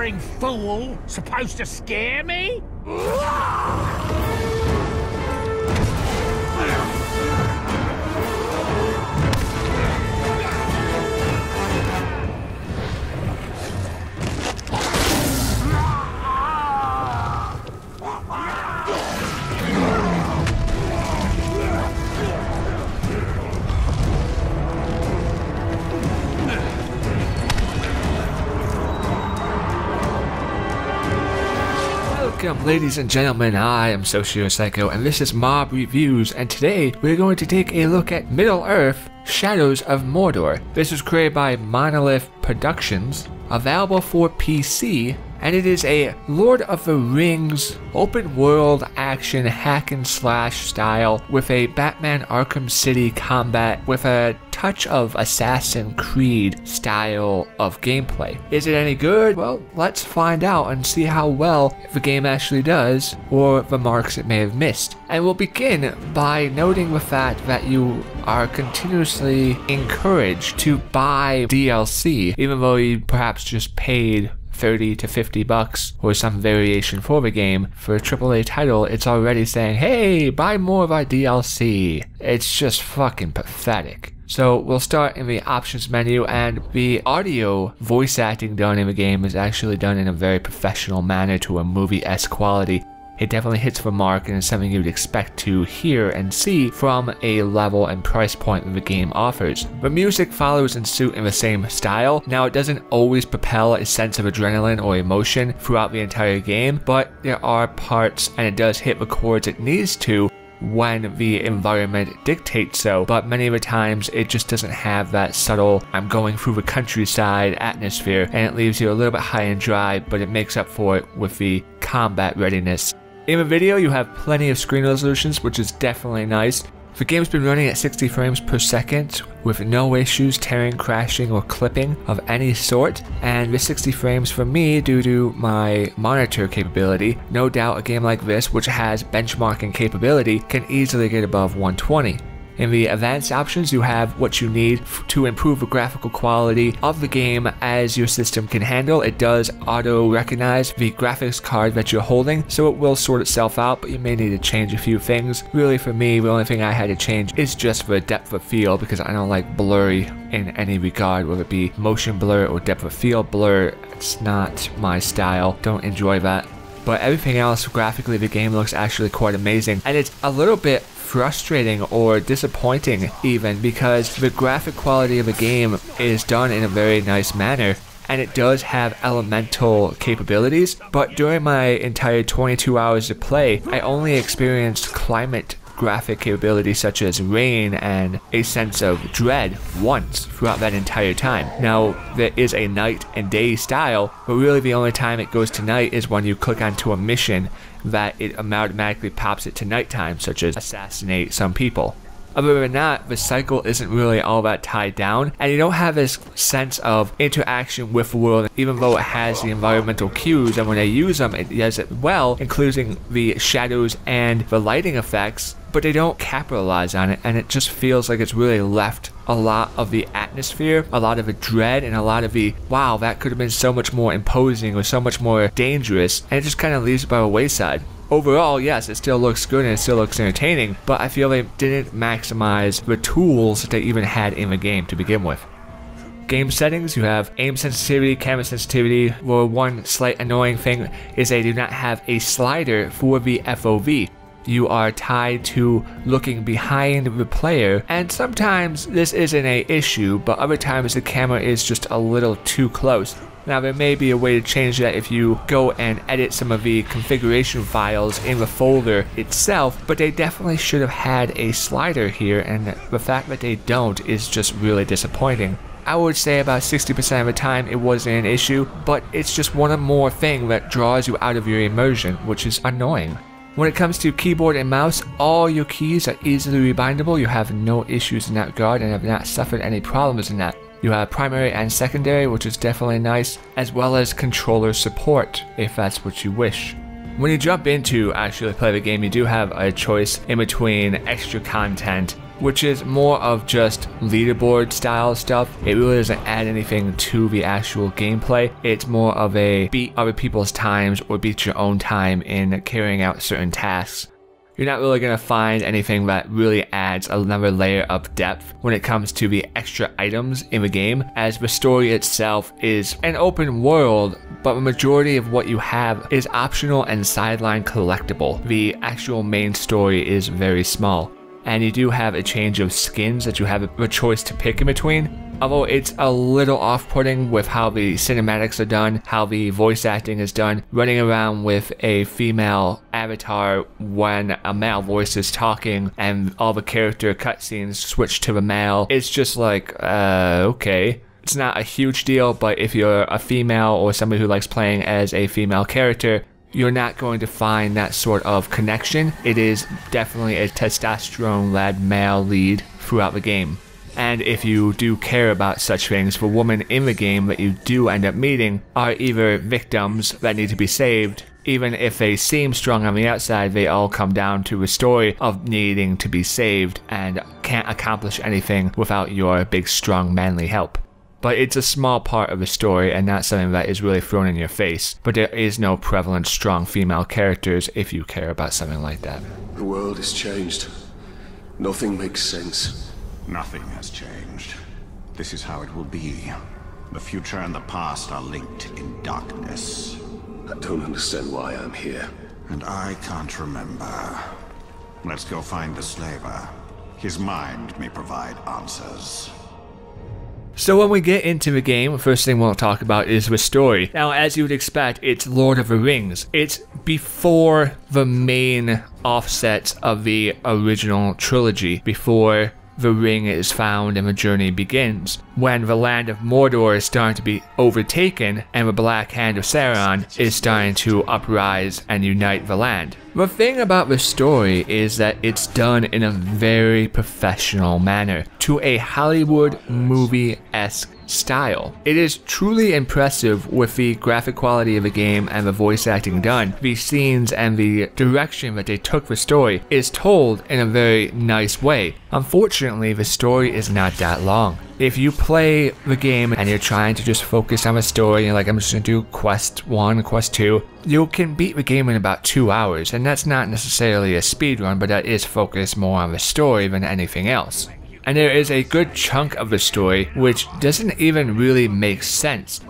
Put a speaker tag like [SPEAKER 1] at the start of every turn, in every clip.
[SPEAKER 1] blithering fool supposed to scare me?
[SPEAKER 2] Welcome, ladies and gentlemen, I am SocioPsycho, and this is Mob Reviews, and today we're going to take a look at Middle-earth: Shadows of Mordor. This was created by Monolith Productions, available for PC, and it is a Lord of the Rings open-world action hack-and-slash style with a Batman Arkham City combat with a touch of Assassin's Creed style of gameplay. Is it any good? Well, let's find out and see how well the game actually does, or the marks it may have missed. And we'll begin by noting the fact that you are continuously encouraged to buy DLC, even though you perhaps just paid 30 to 50 bucks or some variation for the game. For a AAA title, it's already saying, hey, buy more of our DLC. It's just fucking pathetic. So we'll start in the options menu, and the audio voice acting done in the game is actually done in a very professional manner to a movie-esque quality. It definitely hits the mark and is something you'd expect to hear and see from a level and price point that the game offers. The music follows in suit in the same style. Now, it doesn't always propel a sense of adrenaline or emotion throughout the entire game, but there are parts, and it does hit the chords it needs to when the environment dictates so, but many of the times it just doesn't have that subtle I'm going through the countryside atmosphere, and it leaves you a little bit high and dry, but it makes up for it with the combat readiness. In the video, you have plenty of screen resolutions, which is definitely nice. The game's been running at 60 frames per second with no issues tearing, crashing, or clipping of any sort, and with 60 frames for me due to my monitor capability. No doubt a game like this, which has benchmarking capability, can easily get above 120. In the advanced options, you have what you need to improve the graphical quality of the game as your system can handle. It does auto-recognize the graphics card that you're holding, so it will sort itself out, but you may need to change a few things. Really, for me, the only thing I had to change is just the depth of field, because I don't like blurry in any regard, whether it be motion blur or depth of field blur. It's not my style. Don't enjoy that. But everything else, graphically, the game looks actually quite amazing, and it's a little bit frustrating or disappointing even, because the graphic quality of the game is done in a very nice manner, and it does have elemental capabilities, but during my entire 22 hours of play, I only experienced climate graphic capabilities such as rain and a sense of dread once throughout that entire time. Now, there is a night and day style, but really the only time it goes to night is when you click onto a mission that it automatically pops it to nighttime, such as assassinate some people. Other than that, the cycle isn't really all that tied down, and you don't have this sense of interaction with the world, even though it has the environmental cues, and when I use them, it does it well, including the shadows and the lighting effects, but they don't capitalize on it, and it just feels like it's really left a lot of the atmosphere, a lot of the dread, and a lot of the, wow, that could have been so much more imposing or so much more dangerous, and it just kind of leaves it by the wayside. Overall, yes, it still looks good and it still looks entertaining, but I feel they didn't maximize the tools that they even had in the game to begin with. Game settings, you have aim sensitivity, camera sensitivity. Well, one slight annoying thing is they do not have a slider for the FOV. You are tied to looking behind the player, and sometimes this isn't an issue, but other times the camera is just a little too close. Now, there may be a way to change that if you go and edit some of the configuration files in the folder itself, but they definitely should have had a slider here, and the fact that they don't is just really disappointing. I would say about 60% of the time it wasn't an issue, but it's just one more thing that draws you out of your immersion, which is annoying. When it comes to keyboard and mouse, all your keys are easily rebindable. You have no issues in that regard and have not suffered any problems in that. You have primary and secondary, which is definitely nice, as well as controller support, if that's what you wish. When you jump into actually play the game, you do have a choice in between extra content which is more of just leaderboard style stuff. It really doesn't add anything to the actual gameplay. It's more of a beat other people's times or beat your own time in carrying out certain tasks. You're not really going to find anything that really adds another layer of depth when it comes to the extra items in the game, as the story itself is an open world, but the majority of what you have is optional and sideline collectible. The actual main story is very small, and you do have a change of skins that you have a choice to pick in between. Although it's a little off-putting with how the cinematics are done, how the voice acting is done, running around with a female avatar when a male voice is talking and all the character cutscenes switch to the male. It's just like, okay. It's not a huge deal, but if you're a female or somebody who likes playing as a female character, you're not going to find that sort of connection. It is definitely a testosterone-led male lead throughout the game. And if you do care about such things, the women in the game that you do end up meeting are either victims that need to be saved. Even if they seem strong on the outside, they all come down to a story of needing to be saved and can't accomplish anything without your big, strong, manly help. But it's a small part of the story and not something that is really thrown in your face. But there is no prevalent, strong female characters if you care about something like that.
[SPEAKER 3] The world has changed. Nothing makes sense.
[SPEAKER 4] Nothing has changed. This is how it will be. The future and the past are linked in darkness.
[SPEAKER 3] I don't understand why I'm here.
[SPEAKER 4] And I can't remember. Let's go find the slaver. His mind may provide answers.
[SPEAKER 2] So when we get into the game, the first thing we'll talk about is the story. Now, as you would expect, it's Lord of the Rings. It's before the main offsets of the original trilogy, before the ring is found and the journey begins, when the land of Mordor is starting to be overtaken and the Black Hand of Sauron is starting to uprise and unite the land. The thing about the story is that it's done in a very professional manner, to a Hollywood movie-esque style. It is truly impressive with the graphic quality of the game and the voice acting done. The scenes and the direction that they took the story is told in a very nice way. Unfortunately, the story is not that long. If you play the game and you're trying to just focus on the story, you're like, I'm just gonna do quest 1, quest 2, you can beat the game in about 2 hours, and that's not necessarily a speed run, but that is focused more on the story than anything else. And there is a good chunk of the story which doesn't even really make sense.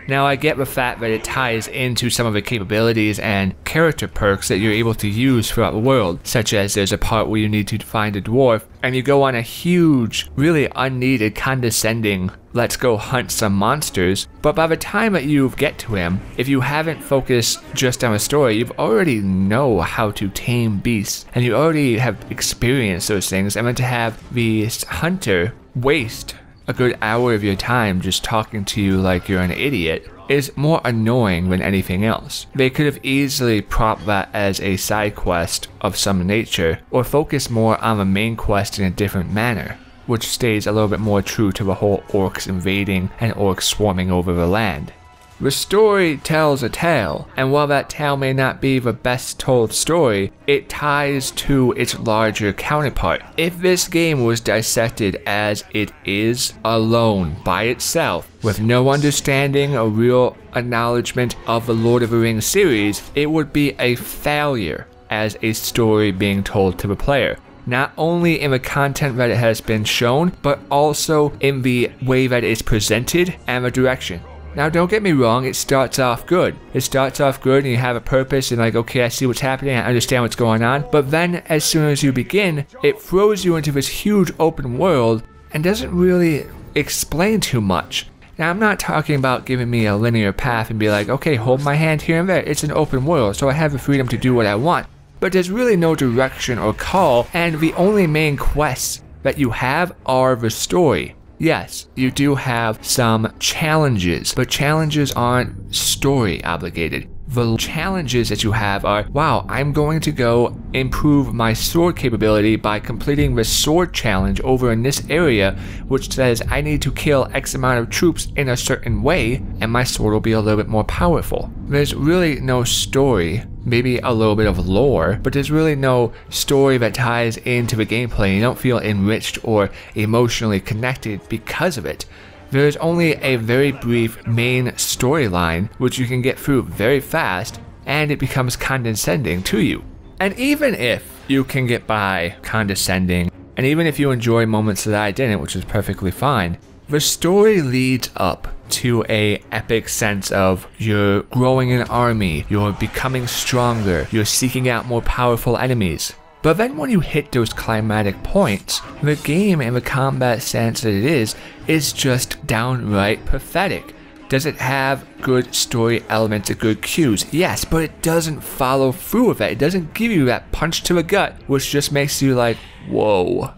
[SPEAKER 2] Now, I get the fact that it ties into some of the capabilities and character perks that you're able to use throughout the world, such as there's a part where you need to find a dwarf, and you go on a huge, really unneeded, condescending, let's go hunt some monsters, but by the time that you get to him, if you haven't focused just on the story, you already know how to tame beasts, and you already have experienced those things, and then to have the hunter waste a good hour of your time just talking to you like you're an idiot is more annoying than anything else. They could have easily propped that as a side quest of some nature, or focus more on the main quest in a different manner, which stays a little bit more true to the whole orcs invading and orcs swarming over the land. The story tells a tale, and while that tale may not be the best told story, it ties to its larger counterpart. If this game was dissected as it is, alone, by itself, with no understanding or real acknowledgement of the Lord of the Rings series, it would be a failure as a story being told to the player. Not only in the content that it has been shown, but also in the way that it's presented and the direction. Now, don't get me wrong, it starts off good. It starts off good and you have a purpose and like, okay, I see what's happening, I understand what's going on. But then as soon as you begin, it throws you into this huge open world and doesn't really explain too much. Now, I'm not talking about giving me a linear path and be like, okay, hold my hand here and there. It's an open world, so I have the freedom to do what I want. But there's really no direction or call, and the only main quests that you have are the story. Yes, you do have some challenges, but challenges aren't story obligated. The challenges that you have are, wow, I'm going to go improve my sword capability by completing the sword challenge over in this area, which says I need to kill X amount of troops in a certain way, and my sword will be a little bit more powerful. There's really no story, maybe a little bit of lore, but there's really no story that ties into the gameplay. You don't feel enriched or emotionally connected because of it. There is only a very brief main storyline which you can get through very fast, and it becomes condescending to you. And even if you can get by condescending, and even if you enjoy moments that I didn't, which is perfectly fine, the story leads up to a epic sense of you're growing an army, you're becoming stronger, you're seeking out more powerful enemies. But then when you hit those climatic points, the game and the combat stance that it is just downright pathetic. Does it have good story elements and good cues? Yes, but it doesn't follow through with that. It doesn't give you that punch to the gut, which just makes you like, whoa,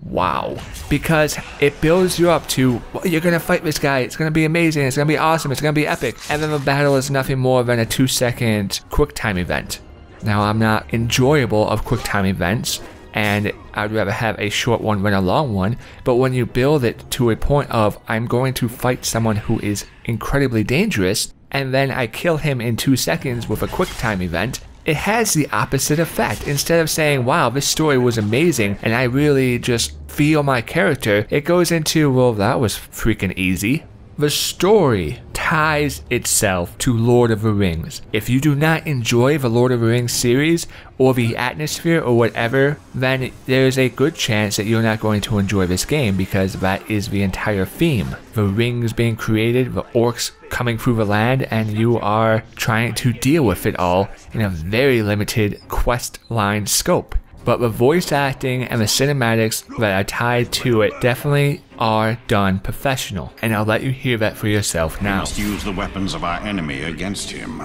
[SPEAKER 2] wow. Because it builds you up to, well, you're gonna fight this guy, it's gonna be amazing, it's gonna be awesome, it's gonna be epic. And then the battle is nothing more than a 2-second quick time event. Now, I'm not enjoyable of quick time events, and I'd rather have a short one than a long one, but when you build it to a point of, I'm going to fight someone who is incredibly dangerous, and then I kill him in 2 seconds with a quick time event, it has the opposite effect. Instead of saying, wow, this story was amazing, and I really just feel my character, it goes into, well, that was freaking easy. The story ties itself to Lord of the Rings. If you do not enjoy the Lord of the Rings series or the atmosphere or whatever, then there's a good chance that you're not going to enjoy this game, because that is the entire theme. The rings being created, the orcs coming through the land, and you are trying to deal with it all in a very limited quest line scope. But the voice acting and the cinematics that are tied to it definitely are done professional, and I'll let you hear that for yourself now.
[SPEAKER 4] We must use the weapons of our enemy against him.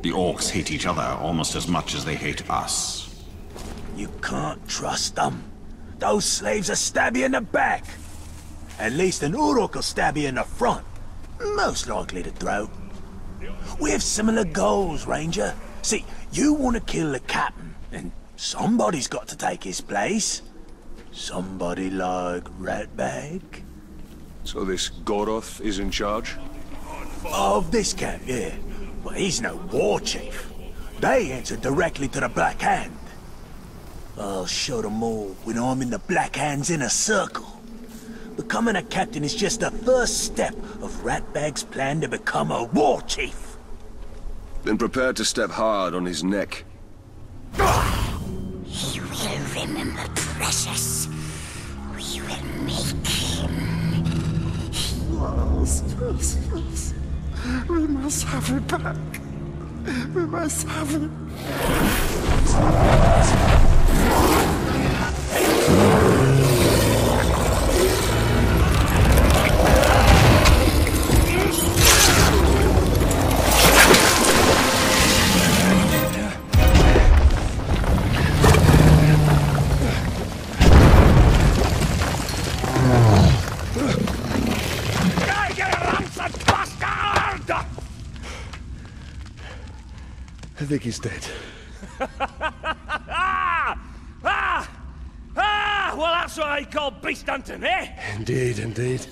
[SPEAKER 4] The orcs hate each other almost as much as they hate us.
[SPEAKER 5] You can't trust them. Those slaves will stab you in the back. At least an Uruk will stab you in the front. Most likely the throat. We have similar goals, Ranger. See, you want to kill the captain, and somebody's got to take his place. Somebody like Ratbag?
[SPEAKER 3] So this Goroth is in charge?
[SPEAKER 5] Of this camp, yeah. Well, he's no war chief. They answer directly to the Black Hand. I'll show them all when I'm in the Black Hand's inner circle. Becoming a captain is just the first step of Ratbag's plan to become a war chief.
[SPEAKER 3] Then prepare to step hard on his neck.
[SPEAKER 6] He will remember Precious. We will make him.
[SPEAKER 7] Yes. We must have it back. We must have it. I think he's dead.
[SPEAKER 1] Well, that's what I call beast hunting, eh?
[SPEAKER 7] Indeed.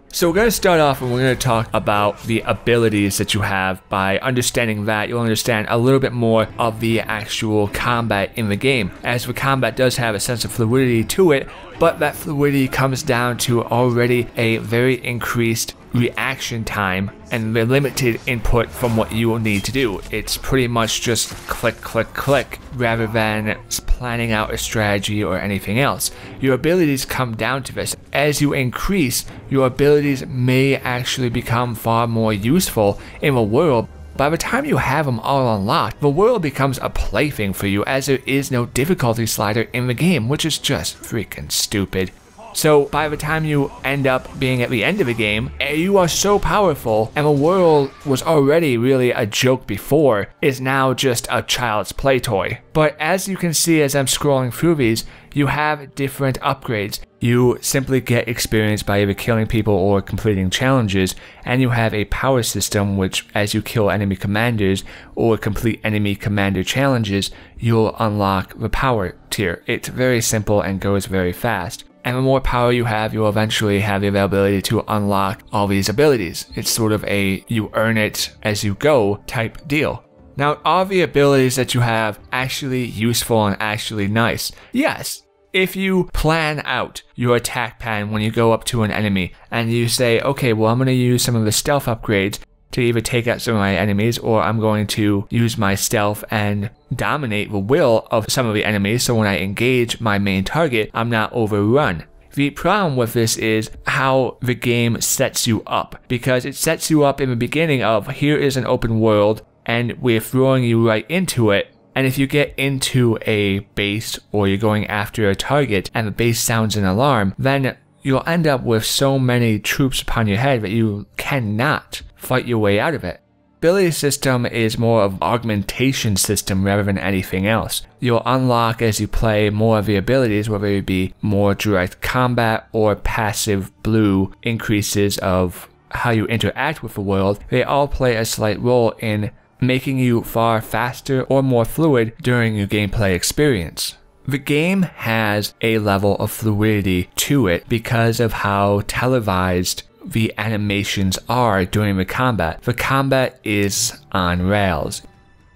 [SPEAKER 2] So we're going to start off and we're going to talk about the abilities that you have. By understanding that, you'll understand a little bit more of the actual combat in the game, as the combat does have a sense of fluidity to it, but that fluidity comes down to already a very increased reaction time and the limited input from what you will need to do. It's pretty much just click rather than planning out a strategy or anything else. Your abilities come down to this. As you increase, your abilities may actually become far more useful in the world. By the time you have them all unlocked, the world becomes a plaything for you, as there is no difficulty slider in the game, which is just freaking stupid. So by the time you end up being at the end of the game, you are so powerful, and the world was already really a joke before, is now just a child's play toy. But as you can see as I'm scrolling through these, you have different upgrades. You simply get experience by either killing people or completing challenges, and you have a power system which, as you kill enemy commanders or complete enemy commander challenges, you'll unlock the power tier. It's very simple and goes very fast. And the more power you have, you'll eventually have the availability to unlock all these abilities. It's sort of a you earn it as you go type deal. Now, are the abilities that you have actually useful and actually nice? Yes. If you plan out your attack pattern when you go up to an enemy and you say, okay, well, I'm going to use some of the stealth upgrades to either take out some of my enemies, or I'm going to use my stealth and dominate the will of some of the enemies, so when I engage my main target, I'm not overrun. The problem with this is how the game sets you up, because it sets you up in the beginning of, here is an open world, and we're throwing you right into it. And if you get into a base, or you're going after a target, and the base sounds an alarm, then you'll end up with so many troops upon your head that you cannot fight your way out of it. Ability system is more of an augmentation system rather than anything else. You'll unlock as you play more of the abilities, whether it be more direct combat or passive blue increases of how you interact with the world. They all play a slight role in making you far faster or more fluid during your gameplay experience. The game has a level of fluidity to it because of how televised the animations are during the combat. The combat is on rails.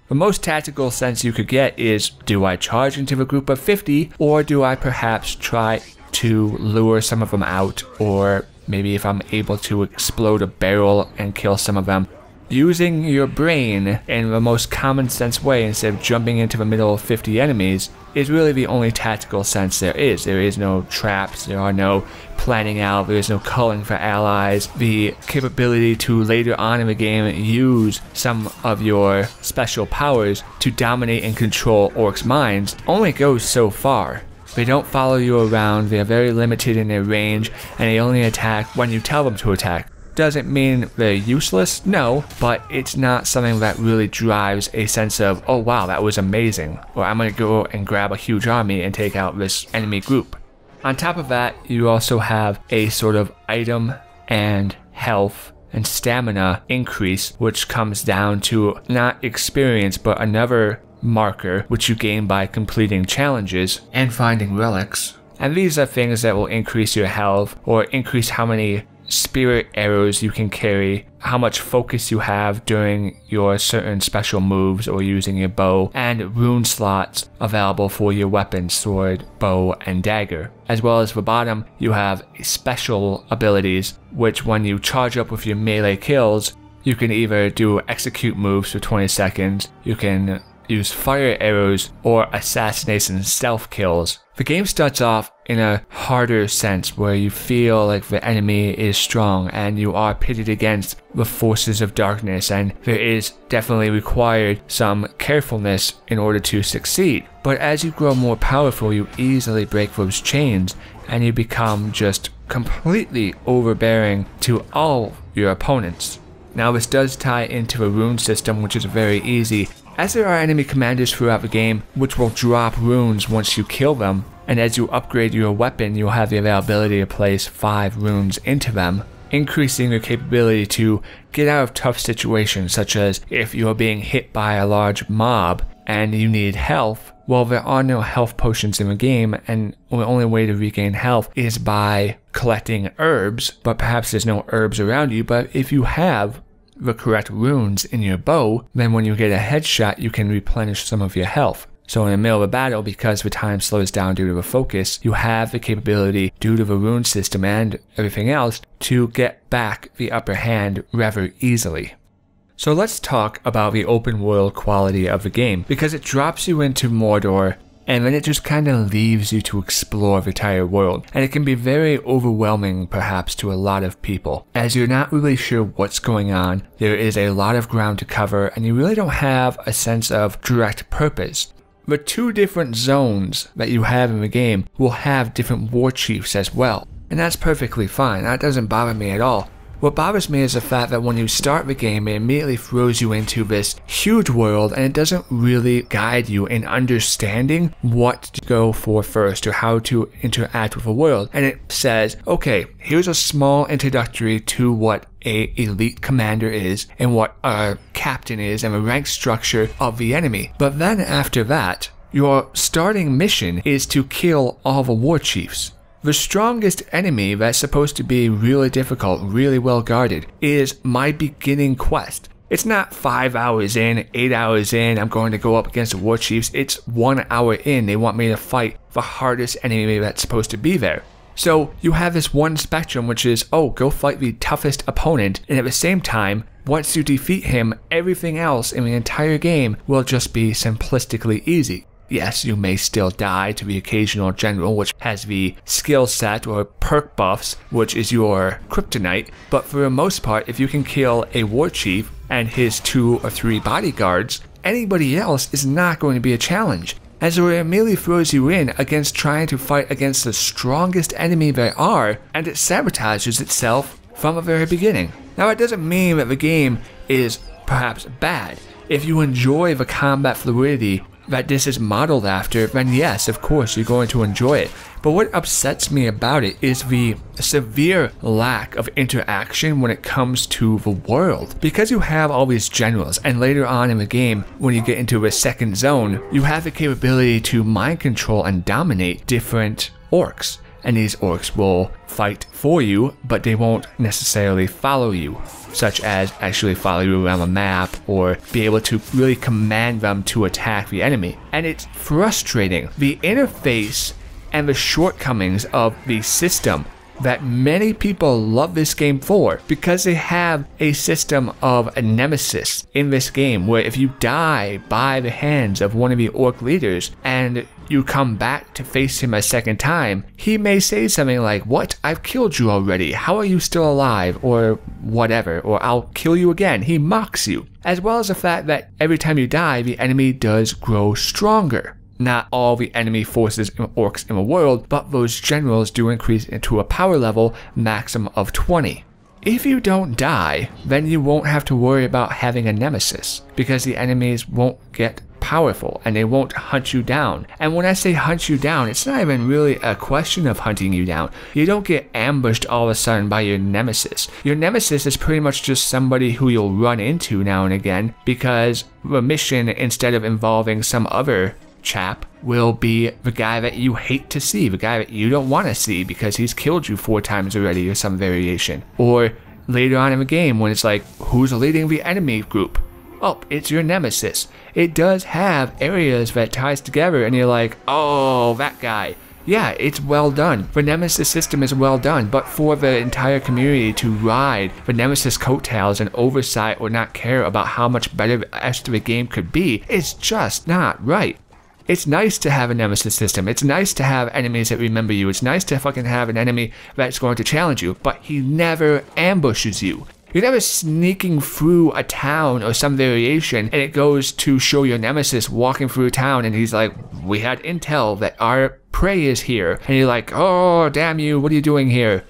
[SPEAKER 2] The most tactical sense you could get is, do I charge into a group of 50, or do I perhaps try to lure some of them out, or maybe if I'm able to explode a barrel and kill some of them. Using your brain in the most common sense way instead of jumping into the middle of 50 enemies is really the only tactical sense there is. There is no traps, there are no planning out, there is no culling for allies. The capability to later on in the game use some of your special powers to dominate and control orcs' minds only goes so far. They don't follow you around, they are very limited in their range, and they only attack when you tell them to attack. Doesn't mean they're useless, no, but it's not something that really drives a sense of, oh wow, that was amazing, or I'm gonna go and grab a huge army and take out this enemy group. On top of that, you also have a sort of item and health and stamina increase, which comes down to not experience, but another marker which you gain by completing challenges and finding relics. And these are things that will increase your health, or increase how many spirit arrows you can carry, how much focus you have during your certain special moves or using your bow, and rune slots available for your weapons, sword, bow, and dagger. As well as the bottom, you have special abilities, which when you charge up with your melee kills, you can either do execute moves for 20 seconds, you can use fire arrows, or assassination stealth kills. The game starts off in a harder sense where you feel like the enemy is strong and you are pitted against the forces of darkness, and there is definitely required some carefulness in order to succeed. But as you grow more powerful, you easily break those chains and you become just completely overbearing to all your opponents. Now this does tie into a rune system, which is very easy, as there are enemy commanders throughout the game which will drop runes once you kill them, and as you upgrade your weapon you'll have the availability to place 5 runes into them, increasing your capability to get out of tough situations, such as if you are being hit by a large mob and you need health. Well, there are no health potions in the game, and the only way to regain health is by collecting herbs, but perhaps there's no herbs around you. But if you have the correct runes in your bow, then when you get a headshot you can replenish some of your health. So in the middle of a battle, because the time slows down due to the focus, you have the capability, due to the rune system and everything else, to get back the upper hand rather easily. So let's talk about the open world quality of the game, because it drops you into Mordor and then it just kind of leaves you to explore the entire world, and it can be very overwhelming perhaps to a lot of people, as you're not really sure what's going on. There is a lot of ground to cover and you really don't have a sense of direct purpose. the 2 different zones that you have in the game will have different war chiefs as well. And that's perfectly fine. That doesn't bother me at all. What bothers me is the fact that when you start the game, it immediately throws you into this huge world and it doesn't really guide you in understanding what to go for first or how to interact with the world. And it says, okay, here's a small introductory to what a elite commander is and what a captain is and the rank structure of the enemy. But then after that, your starting mission is to kill all the war chiefs. The strongest enemy that's supposed to be really difficult, really well guarded, is my beginning quest. It's not 5 hours in, 8 hours in, I'm going to go up against the war chiefs. It's 1 hour in, they want me to fight the hardest enemy that's supposed to be there. So you have this one spectrum which is, oh, go fight the toughest opponent, and at the same time, once you defeat him, everything else in the entire game will just be simplistically easy. Yes, you may still die to the occasional general, which has the skill set or perk buffs, which is your kryptonite, but for the most part, if you can kill a war chief and his 2 or 3 bodyguards, anybody else is not going to be a challenge. And so it immediately throws you in against trying to fight against the strongest enemy there are, and it sabotages itself from the very beginning. Now, it doesn't mean that the game is perhaps bad. If you enjoy the combat fluidity that this is modeled after, then yes, of course, you're going to enjoy it. But what upsets me about it is the severe lack of interaction when it comes to the world. Because you have all these generals, and later on in the game, when you get into the second zone, you have the capability to mind control and dominate different orcs. And these orcs will fight for you, but they won't necessarily follow you, such as actually follow you around the map or be able to really command them to attack the enemy. And it's frustrating. The interface and the shortcomings of the system that many people love this game for, because they have a system of a nemesis in this game where if you die by the hands of one of the orc leaders and you come back to face him a second time, he may say something like, "What? I've killed you already. How are you still alive?" or whatever, or "I'll kill you again." He mocks you. As well as the fact that every time you die, the enemy does grow stronger. Not all the enemy forces and orcs in the world, but those generals do increase into a power level maximum of 20. If you don't die, then you won't have to worry about having a nemesis, because the enemies won't get powerful and they won't hunt you down. And when I say hunt you down, it's not even really a question of hunting you down. You don't get ambushed all of a sudden by your nemesis. Your nemesis is pretty much just somebody who you'll run into now and again, because the mission, instead of involving some other chap, will be the guy that you hate to see, the guy that you don't want to see because he's killed you 4 times already or some variation. Or later on in the game when it's like, who's leading the enemy group? Oh, it's your nemesis. It does have areas that ties together and you're like, oh, that guy. Yeah, it's well done. The nemesis system is well done, but for the entire community to ride the nemesis coattails and oversight or not care about how much better the rest of the game could be, is just not right. It's nice to have a nemesis system. It's nice to have enemies that remember you. It's nice to fucking have an enemy that's going to challenge you, but he never ambushes you. You're never sneaking through a town or some variation and it goes to show your nemesis walking through town and he's like, "We had intel that our prey is here." And you're like, "Oh, damn you, what are you doing here?"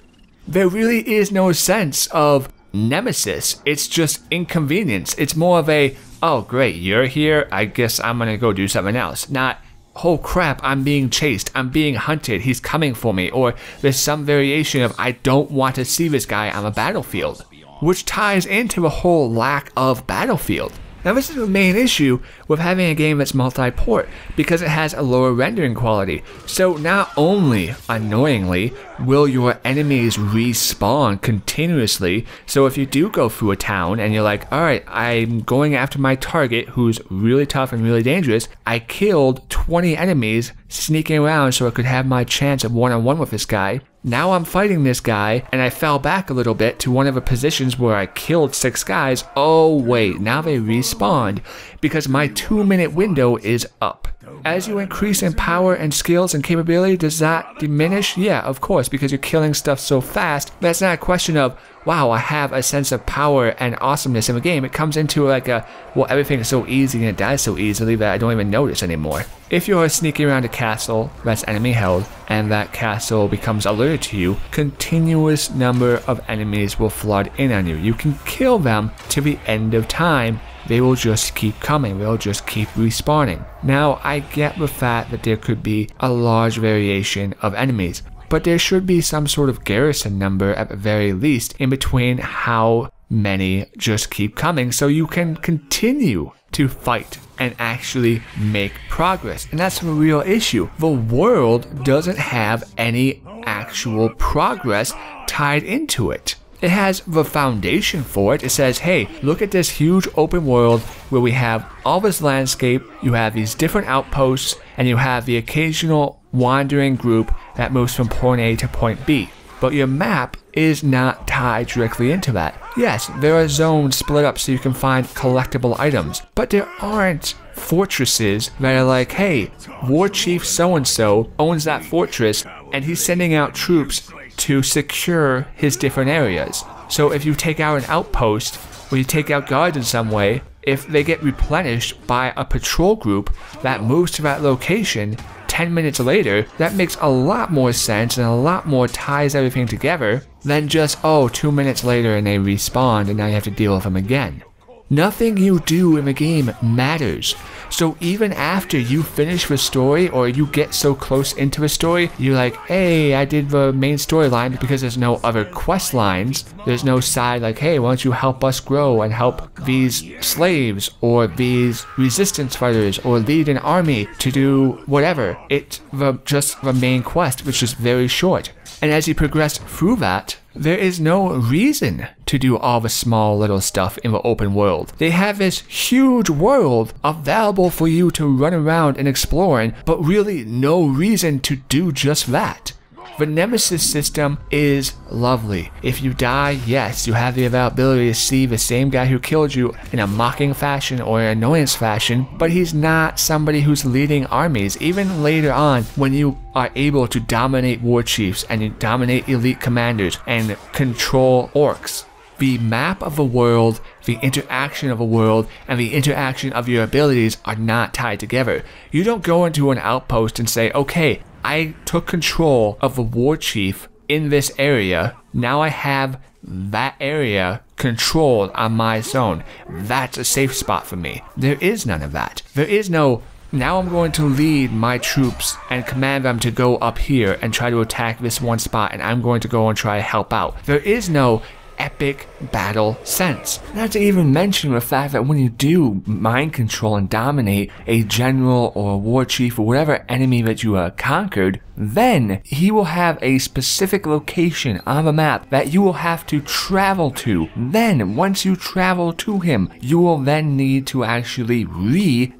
[SPEAKER 2] There really is no sense of nemesis. It's just inconvenience. It's more of a, "Oh great, you're here, I guess I'm gonna go do something else." Not, "Oh crap, I'm being chased, I'm being hunted, he's coming for me," or there's some variation of, "I don't want to see this guy on the battlefield," which ties into the whole lack of battlefield. Now this is the main issue with having a game that's multi-port, because it has a lower rendering quality. So not only, annoyingly, will your enemies respawn continuously, so if you do go through a town and you're like, alright, I'm going after my target who's really tough and really dangerous, I killed 20 enemies sneaking around so I could have my chance of one-on-one with this guy. Now I'm fighting this guy, and I fell back a little bit to one of the positions where I killed 6 guys. Oh wait, now they respawned because my 2-minute window is up. As you increase in power and skills and capability, does that diminish? Yeah, of course, because you're killing stuff so fast. That's not a question of, wow, I have a sense of power and awesomeness in the game. It comes into like a, well, everything is so easy and it dies so easily that I don't even notice anymore. If you're sneaking around a castle that's enemy held, and that castle becomes alerted to you, continuous number of enemies will flood in on you. You can kill them to the end of time. They will just keep coming, they'll just keep respawning. Now, I get the fact that there could be a large variation of enemies, but there should be some sort of garrison number at the very least in between how many just keep coming so you can continue to fight and actually make progress. And that's the real issue. The world doesn't have any actual progress tied into it. It has the foundation for it. It says, hey, look at this huge open world where we have all this landscape, you have these different outposts, and you have the occasional wandering group that moves from point A to point B. But your map is not tied directly into that. Yes, there are zones split up so you can find collectible items, but there aren't fortresses that are like, hey, War Chief so-and-so owns that fortress, and he's sending out troops to secure his different areas. So if you take out an outpost, or you take out guards in some way, if they get replenished by a patrol group that moves to that location 10 minutes later, that makes a lot more sense and a lot more ties everything together than just, oh, 2 minutes later and they respawn and now you have to deal with them again. Nothing you do in the game matters. So even after you finish the story or you get so close into the story, you're like, hey, I did the main storyline because there's no other quest lines. There's no side like, hey, why don't you help us grow and help these slaves or these resistance fighters or lead an army to do whatever. It's just the main quest, which is very short. And as you progress through that, there is no reason to do all the small little stuff in the open world. They have this huge world available for you to run around and explore in, but really no reason to do just that. The Nemesis system is lovely. If you die, yes, you have the availability to see the same guy who killed you in a mocking fashion or an annoyance fashion, but he's not somebody who's leading armies. Even later on, when you are able to dominate war chiefs and you dominate elite commanders and control orcs, the map of the world, the interaction of the world, and the interaction of your abilities are not tied together. You don't go into an outpost and say, okay, I took control of the war chief in this area. Now I have that area controlled on my zone. That's a safe spot for me. There is none of that. There is no, now I'm going to lead my troops and command them to go up here and try to attack this one spot, and I'm going to go and try to help out. There is no epic battle sense. Not to even mention the fact that when you do mind control and dominate a general or a war chief or whatever enemy that you conquered, then he will have a specific location on the map that you will have to travel to. Then, once you travel to him, you will then need to actually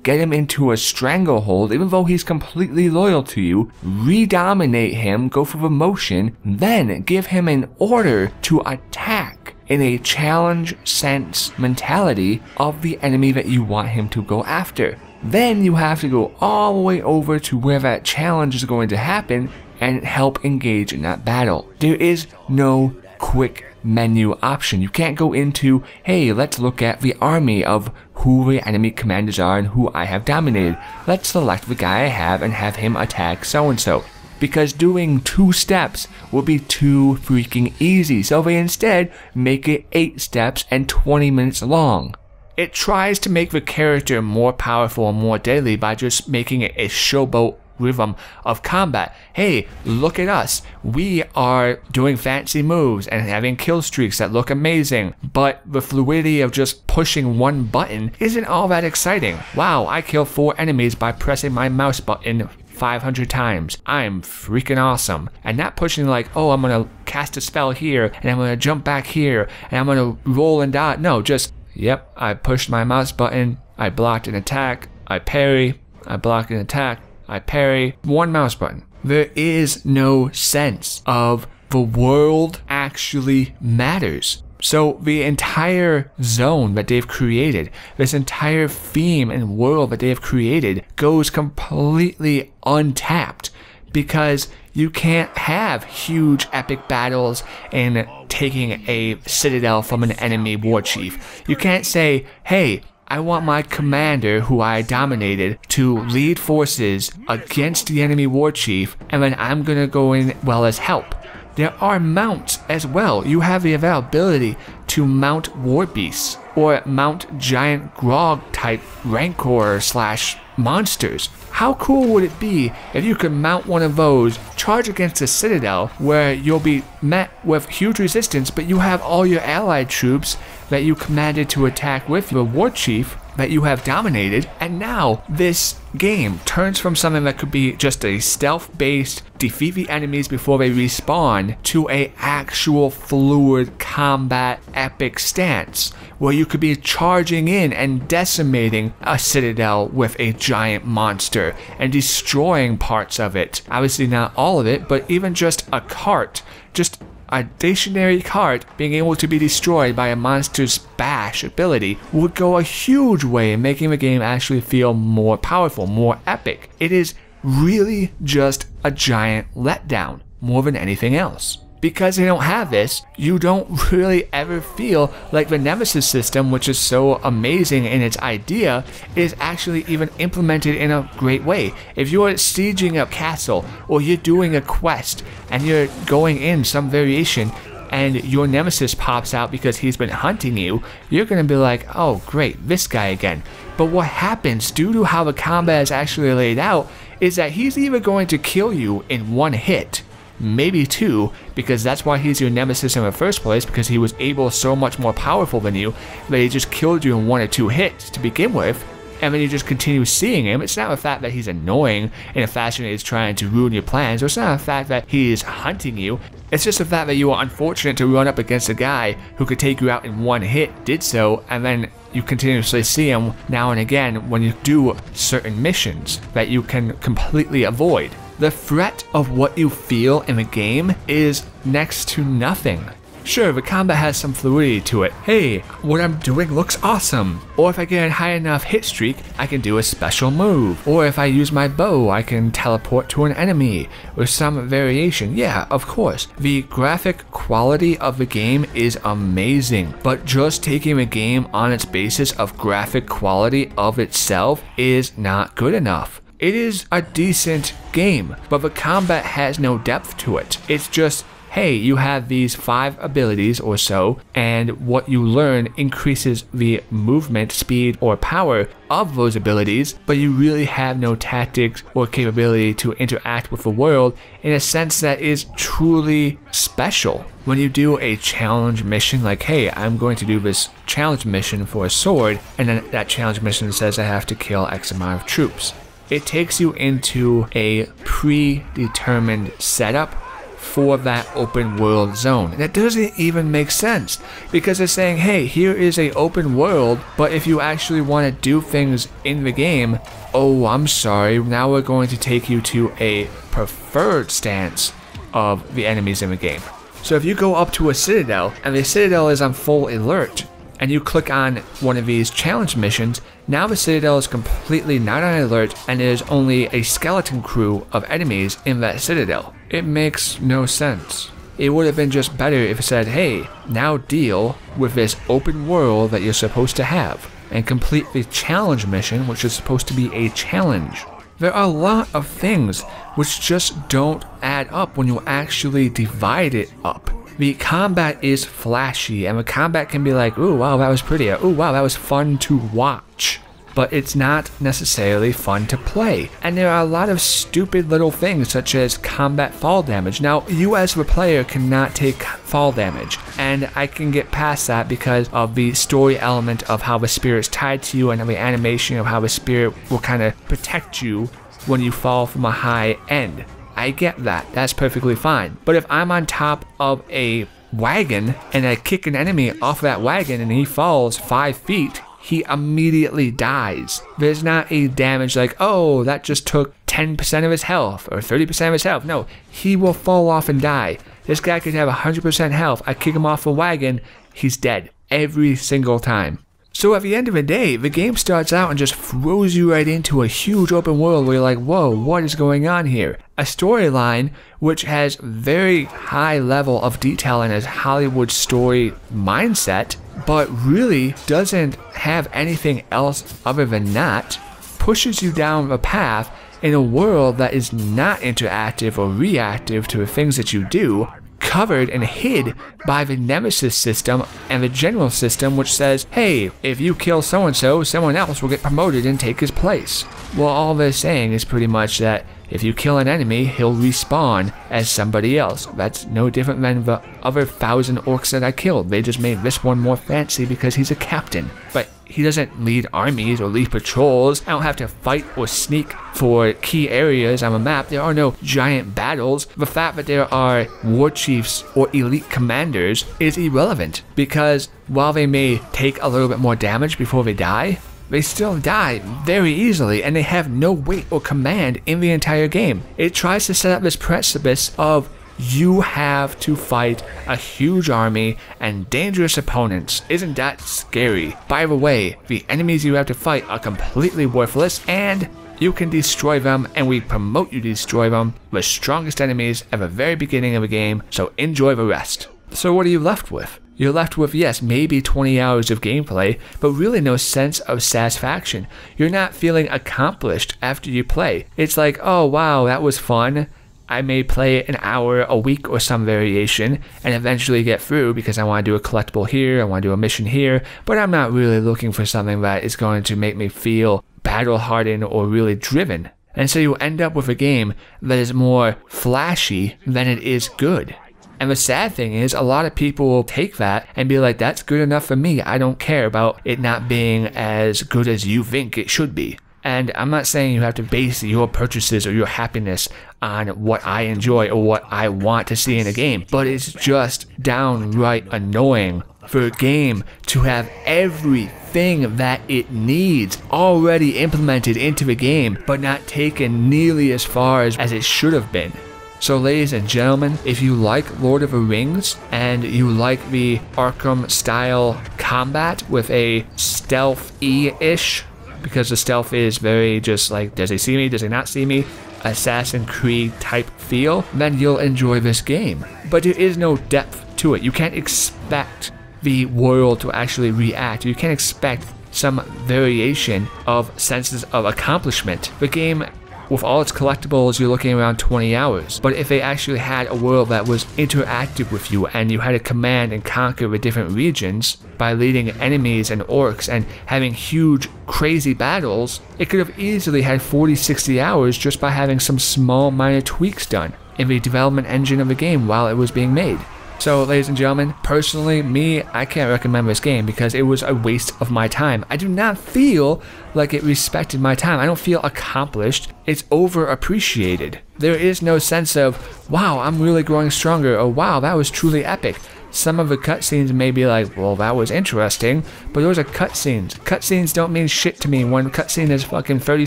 [SPEAKER 2] get him into a stranglehold, even though he's completely loyal to you, re-dominate him, go for the motion, then give him an order to attack in a challenge sense mentality of the enemy that you want him to go after. Then you have to go all the way over to where that challenge is going to happen and help engage in that battle. There is no quick menu option. You can't go into, hey, let's look at the army of who the enemy commanders are and who I have dominated. Let's select the guy I have and have him attack so-and-so. Because doing 2 steps will be too freaking easy, so they instead make it 8 steps and 20 minutes long. It tries to make the character more powerful and more deadly by just making it a showboat rhythm of combat. Hey, look at us. We are doing fancy moves and having kill streaks that look amazing, but the fluidity of just pushing one button isn't all that exciting. Wow, I killed 4 enemies by pressing my mouse button 500 times. I'm freaking awesome. And not pushing like, oh, I'm gonna cast a spell here, and I'm gonna jump back here, and I'm gonna roll and dodge. No, just, yep, I pushed my mouse button, I blocked an attack, I parry, I blocked an attack, I parry, 1 mouse button. There is no sense of the world actually matters. So the entire zone that they've created, this entire theme and world that they've created goes completely untapped because you can't have huge epic battles and taking a citadel from an enemy war chief. You can't say, hey, I want my commander, who I dominated, to lead forces against the enemy war chief, and then I'm gonna go in well as help. There are mounts as well. You have the availability to mount war beasts or mount giant grog type rancor / monsters. How cool would it be if you could mount one of those, charge against a citadel where you'll be met with huge resistance, but you have all your allied troops that you commanded to attack with the war chief that you have dominated, and now this game turns from something that could be just a stealth-based defeat the enemies before they respawn to a actual fluid combat epic stance where you could be charging in and decimating a citadel with a giant monster and destroying parts of it. Obviously not all of it, but even just a cart, just a stationary cart being able to be destroyed by a monster's bash ability would go a huge way in making the game actually feel more powerful, more epic. It is really just a giant letdown, more than anything else. Because they don't have this, you don't really ever feel like the Nemesis system, which is so amazing in its idea, is actually even implemented in a great way. If you're sieging a castle, or you're doing a quest, and you're going in some variation, and your Nemesis pops out because he's been hunting you, you're going to be like, oh great, this guy again. But what happens, due to how the combat is actually laid out, is that he's either going to kill you in one hit, maybe two, because that's why he's your nemesis in the first place, because he was so much more powerful than you that he just killed you in 1 or 2 hits to begin with, and then you just continue seeing him. It's not the fact that he's annoying in a fashion that he's trying to ruin your plans, or it's not the fact that he is hunting you. It's just the fact that you were unfortunate to run up against a guy who could take you out in 1 hit, did so, and then you continuously see him now and again when you do certain missions that you can completely avoid. The threat of what you feel in the game is next to nothing. Sure, the combat has some fluidity to it. Hey, what I'm doing looks awesome. Or if I get a high enough hit streak, I can do a special move. Or if I use my bow, I can teleport to an enemy. Or some variation. Yeah, of course. The graphic quality of the game is amazing. But just taking the game on its basis of graphic quality of itself is not good enough. It is a decent game, but the combat has no depth to it. It's just, hey, you have these 5 abilities or so, and what you learn increases the movement, speed, or power of those abilities, but you really have no tactics or capability to interact with the world in a sense that is truly special. When you do a challenge mission, like, hey, I'm going to do this challenge mission for a sword, and then that challenge mission says I have to kill X amount of troops. It takes you into a predetermined setup for that open world zone. That doesn't even make sense, because they're saying, hey, here is a open world, but if you actually want to do things in the game, oh, I'm sorry, now we're going to take you to a preferred stance of the enemies in the game. So if you go up to a citadel, and the citadel is on full alert, and you click on one of these challenge missions, now the citadel is completely not on alert, and there's only a skeleton crew of enemies in that citadel. It makes no sense. It would have been just better if it said, hey, now deal with this open world that you're supposed to have, and complete the challenge mission, which is supposed to be a challenge. There are a lot of things which just don't add up when you actually divide it up. The combat is flashy, and the combat can be like, ooh, wow, that was pretty, ooh, wow, that was fun to watch. But it's not necessarily fun to play. And there are a lot of stupid little things, such as combat fall damage. Now, you as the player cannot take fall damage, and I can get past that because of the story element of how the spirit's tied to you, and the animation of how the spirit will kind of protect you when you fall from a high end. I get that, that's perfectly fine. But if I'm on top of a wagon and I kick an enemy off that wagon and he falls 5 feet, he immediately dies. There's not a damage like, oh, that just took 10% of his health or 30% of his health. No, he will fall off and die. This guy could have 100% health. I kick him off the wagon he's dead every single time. So at the end of the day, the game starts out and just throws you right into a huge open world where you're like, whoa, what is going on here? A storyline which has very high level of detail and has Hollywood story mindset, but really doesn't have anything else other than that, pushes you down a path in a world that is not interactive or reactive to the things that you do, covered and hid by the nemesis system and the general system, which says, hey, if you kill so-and-so, someone else will get promoted and take his place. Well, all they're saying is pretty much that if you kill an enemy, he'll respawn as somebody else. That's no different than the other 1,000 orcs that I killed. They just made this one more fancy because he's a captain. But he doesn't lead armies or lead patrols. I don't have to fight or sneak for key areas on the map. There are no giant battles. The fact that there are war chiefs or elite commanders is irrelevant, because while they may take a little bit more damage before they die, they still die very easily, and they have no weight or command in the entire game. It tries to set up this precipice of you have to fight a huge army and dangerous opponents. Isn't that scary? By the way, the enemies you have to fight are completely worthless, and you can destroy them, and we promote you to destroy them. The strongest enemies at the very beginning of the game, so enjoy the rest. So what are you left with? You're left with, yes, maybe 20 hours of gameplay, but really no sense of satisfaction. You're not feeling accomplished after you play. It's like, oh wow, that was fun. I may play an hour a week or some variation and eventually get through because I want to do a collectible here, I want to do a mission here, but I'm not really looking for something that is going to make me feel battle hardened or really driven. And so you end up with a game that is more flashy than it is good. And the sad thing is, a lot of people will take that and be like, that's good enough for me. I don't care about it not being as good as you think it should be. And I'm not saying you have to base your purchases or your happiness on what I enjoy or what I want to see in a game, but it's just downright annoying for a game to have everything that it needs already implemented into the game, but not taken nearly as far as it should have been. So ladies and gentlemen, if you like Lord of the Rings and you like the Arkham style combat with a stealth-y-ish, because the stealth is very just like, does he see me, does he not see me, Assassin's Creed type feel, then you'll enjoy this game. But there is no depth to it. You can't expect the world to actually react. You can't expect some variation of senses of accomplishment. The game, with all its collectibles, you're looking around 20 hours. But if they actually had a world that was interactive with you and you had to command and conquer the different regions by leading enemies and orcs and having huge, crazy battles, it could have easily had 40-60 hours just by having some small minor tweaks done in the development engine of the game while it was being made. So, ladies and gentlemen, personally, I can't recommend this game because it was a waste of my time. I do not feel like it respected my time. I don't feel accomplished. It's overappreciated. There is no sense of, wow, I'm really growing stronger, or wow, that was truly epic. Some of the cutscenes may be like, well, that was interesting, but those are cutscenes. Cutscenes don't mean shit to me when cutscene is fucking 30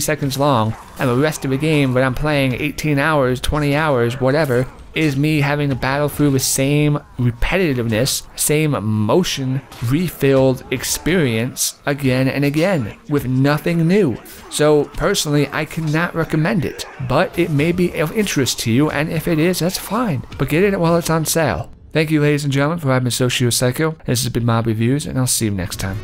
[SPEAKER 2] seconds long, and the rest of the game that I'm playing 18 hours, 20 hours, whatever, is me having to battle through the same repetitiveness, same motion, refilled experience again and again, with nothing new. So personally, I cannot recommend it, but it may be of interest to you, and if it is, that's fine. But get it while it's on sale. Thank you, ladies and gentlemen, for having been SocioPsycho. This has been Mob Reviews, and I'll see you next time.